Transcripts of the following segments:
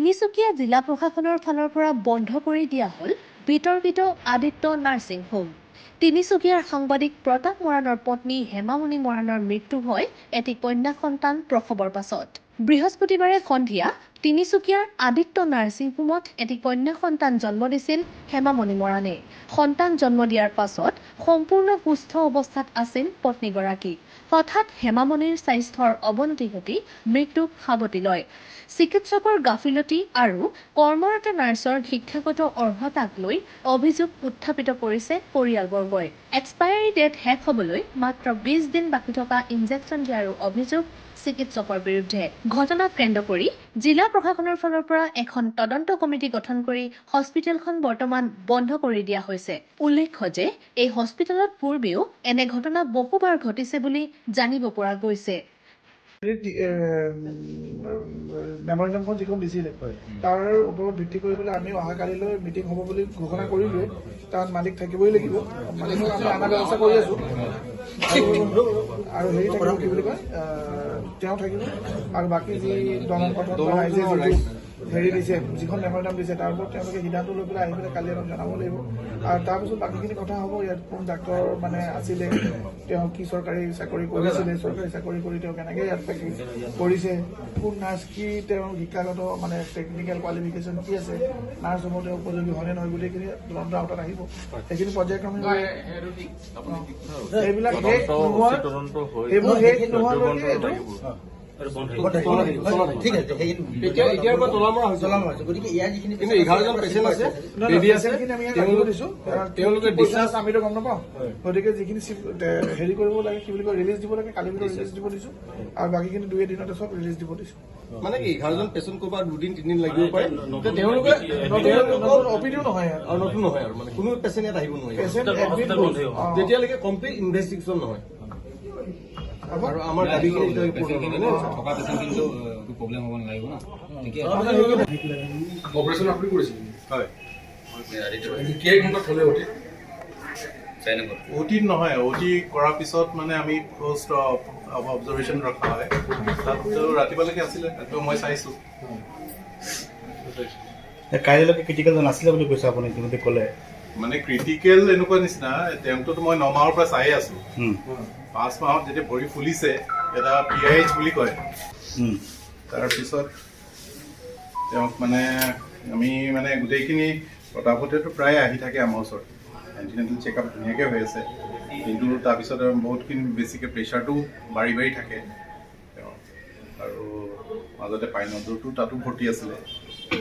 তিনিচুকীয়া জিলা প্ৰশাসনৰ ফালৰ পৰা বন্ধ কৰি দিয়া হ'ল বিতৰ্কিত আদিত্য নাৰ্ছিং হোম। তিনিচুকীয়াৰ সাংবাদিক প্ৰতাপ মৰাণৰ পত্নী হেমামণি মৰাণৰ মৃত্যু হয় এটি কন্যা সন্তান প্ৰসৱৰ পাছত। বৃহস্পতিবাৰে সন্ধিয়া তিনিচুকীয়াৰ আদিত্য নাৰ্ছিং হোমত এটি কন্যা সন্তান জন্ম দিছিল হেমামণি মৰাণে। সন্তান জন্ম দিয়াৰ পাছত সম্পূৰ্ণ সুস্থ অৱস্থাত আছিল পত্নীগৰাকী। হঠাৎ হেমামণিৰ স্বাস্থ্যৰ অৱনতি ঘটি মৃত্যুক সাৱটি লয়। চিকিৎসকৰ গাফিলতি আৰু কৰ্মৰত নাৰ্ছৰ শিক্ষাগত অৰ্হতাক লৈ অভিযোগ উত্থাপিত কৰিছে পৰিয়ালবৰ্গই। এক্সপায়াৰী ডেট শেষ হ'বলৈ মাত্ৰ 20 দিন বাকী থকা ইনজেকশ্যন দিয়াৰো অভিযোগ চিকিৎসকৰ বিৰুদ্ধে। ঘটনাক কেন্দ্ৰ কৰি জিলা প্ৰশাসনৰ ফালৰ পৰা এখন তদন্ত কমিটি গঠন কৰি হস্পিটেলখন বৰ্তমান বন্ধ কৰি দিয়া হৈছে। উল্লেখ্য যে এই হস্পিটেলত পূৰ্বেও এনে ঘটনা বহুবাৰ ঘটিছে বুলি জানিব পৰা গৈছে। মেমৰেণ্ডামখন যিখন দিছিলে তাৰ ওপৰত ভিত্তি কৰি পেলাই আমি অহাকালিলৈ মিটিং হ'ব বুলি ঘোষণা কৰিলোৱে। তাত মালিক থাকিবই লাগিব, মালিকক আমি অনা ব্যৱস্থা কৰি আছোঁ আৰু হেৰি থাকিব কি বুলি কয় তেওঁ থাকিব আৰু বাকী যি দমন কথন বা ৰাইজে যিটো হেৰি দিছে যিখন মেমৰেণ্ডাম দিছে তাৰ ওপৰত তেওঁলোকে সিদ্ধান্ত লৈ পেলাই আহি পেলাই কালি আমাক জনাব লাগিব আৰু তাৰপিছত বাকীখিনি কথা হ'ব। ইয়াত কোন ডাক্তৰ মানে আছিলে, তেওঁ কি চৰকাৰী চাকৰি কৰিছিলে, চৰকাৰী চাকৰি কৰি তেওঁ কেনেকৈ ইয়াত প্ৰেক্টিছ কৰিছে, কোন নাৰ্ছ কি তেওঁৰ শিক্ষাগত মানে টেকনিকেল কোৱালিফিকেশ্যন কি আছে, নাৰ্ছ হ'ব তেওঁ উপযোগী হয়নে নহয় গোটেইখিনি তদন্ত আওতাত আহিব। সেইখিনি পৰ্যায়ক্ৰমে এইবিলাক আমিতো গম নাপাওঁ। গতিকে যিখিনি হেৰি কৰিব লাগে কি বুলি কয় ৰিলিজ দিব লাগে কালি ভিতৰত ৰিলিজ দিব দিছো আৰু বাকীখিনি 2 দিনতে চব ৰিলিজ দিব দিছো। মানে কি 11জন পেচেণ্ট ক'ৰবাত 2-3 দিন লাগিব পাৰে, তেওঁলোকে অপিডিও নহয় আৰু নতুন নহয় আৰু মানে কোনো পেচেণ্ট ইয়াত আহিব নোৱাৰে যেতিয়ালৈকে কমপ্লিট ইনভেষ্টিগেশ্যন নহয়। আৰু আমাৰ দাবীখিনি থকা পেচেণ্ট কিন্তু প্ৰব্লেম হ'ব নালাগিব না। অপাৰেশ্যন আপুনি কৰিছিল? হয়, কেই ঘণ্টাত হ'লে অতি? অটি নহয়, অটি কৰাৰ পিছত মানে আমি পোষ্ট অবজাৰভেশ্যন ৰখা হয়। তাত ৰাতিপুৱালৈকে আছিলে, ৰাতিপুৱা মই চাইছোঁ। কাইলৈকে ক্ৰিটিকেল নাছিলে বুলি কৈছে আপুনি ইতিমধ্যে ক'লে। মানে ক্ৰিটিকেল এনেকুৱা নিচিনা, তেওঁকতো মই 9 মাহৰ পৰা চাই আছোঁ। 5 মাহত যেতিয়া ভৰি ফুলিছে এটা PIH বুলি কয়। তাৰপিছত তেওঁক মানে আমি মানে গোটেইখিনি প্ৰতাপতেতো প্ৰায় আহি থাকে আমাৰ ওচৰত, এণ্টিনেণ্টেল চেকআপ ধুনীয়াকৈ হৈ আছে। কিন্তু তাৰপিছত বহুতখিনি বেছিকৈ প্ৰেছাৰটো বাঢ়ি থাকে আৰু মাজতে পাইনডৰটো তাতো ভৰ্তি আছিলে।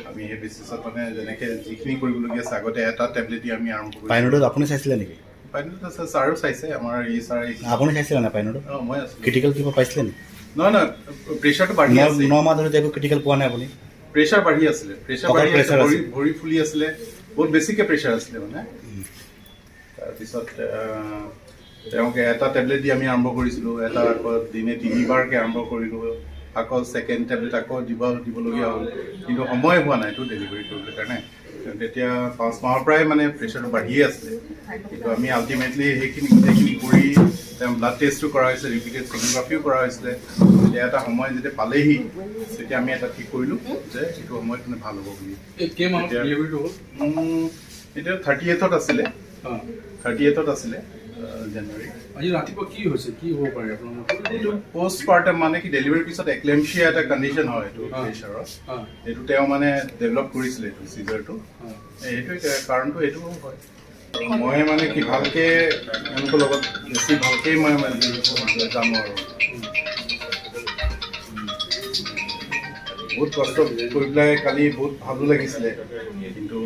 আমি সেই বেচিছত মানে যেনেকৈ যিখিনি কৰিবলগীয়া আছে আগতে এটা টেবলেট আমি আৰম্ভ কৰিছোঁ। পাইনডত আপুনি চাইছিলে নেকি? পাইনডত আছে, ছাৰো চাইছে, আমাৰ ছাৰ আপুনি চাইছিলে নাই পাইনডত? অঁ মই আছোঁ। ক্ৰিটিকেল কিবা পাইছিলে নেকি? নহয়, প্ৰেছাৰটো বাঢ়ি আছে। 9 মাহ ধৰি একো ক্ৰিটিকেল পোৱা নাই আপুনি? প্ৰেছাৰ বাঢ়ি আছিলে, ভৰি ফুলি আছিলে, বহুত বেছিকৈ প্ৰেছাৰ আছিলে মানে। তাৰপিছত তেওঁক এটা টেবলেট দি আমি আৰম্ভ কৰিছিলোঁ, এটা আকৌ দিনে 3বাৰকৈ আৰম্ভ কৰিলোঁ, আকৌ ছেকেণ্ড টেবলেট আকৌ দিবলগীয়া হ'ল। কিন্তু সময় হোৱা নাইতো ডেলিভাৰী কৰিবলৈ কাৰণে। তেতিয়া 5 মাহৰ পৰাই মানে প্ৰেছাৰটো বাঢ়িয়ে আছিলে। কিন্তু আমি আল্টিমেটলি সেইখিনি গোটেইখিনি কৰি তেওঁ ব্লাড টেষ্টো কৰা হৈছে, ৰিপিটেড ছ'নোগ্ৰাফিও কৰা হৈছিলে। তেতিয়া এটা সময় যেতিয়া পালেহি তেতিয়া আমি এটা ঠিক কৰিলোঁ যে এইটো সময়ত মানে ভাল হ'ব বুলি। এতিয়া 38ত আছিলে, 38ত আছিলে জানুৱাৰী। আজি ৰাতিপুৱা কি হৈছে, কি হ'ব পাৰে আপোনালোকৰ? এইটো পষ্ট পাৰ্টাম মানে কি ডেলিভাৰীৰ পিছত এক্লেম্পচিয়া এটা কণ্ডিশ্যন হয় এইটো প্ৰেছাৰৰ। এইটো তেওঁ মানে ডেভেলপ কৰিছিলে এইটো চিজাৰটো। সেইটোৱে কাৰণটো এইটোও হয়। মই মানে কি ভালকৈ তেওঁলোকৰ লগত বেছি ভালকেই মই জানো আৰু বহুত কষ্ট কৰি পেলাই কালি বহুত ভালো লাগিছিলে। কিন্তু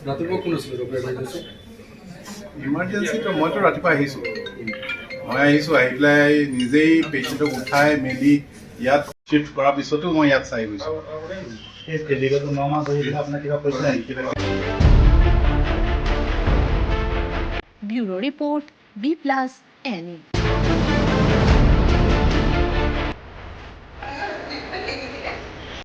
ৰাতিপুৱা কোন আছিলে ইমাৰ্জেঞ্চিটো? মইতো ৰাতিপুৱা আহিছোঁ, আহি পেলাই নিজেই পেচেণ্টক উঠাই মেলি ইয়াত শ্বিফ্ট কৰাৰ পিছতো মই ইয়াত চাই গৈছোঁ। Bureau report B+N।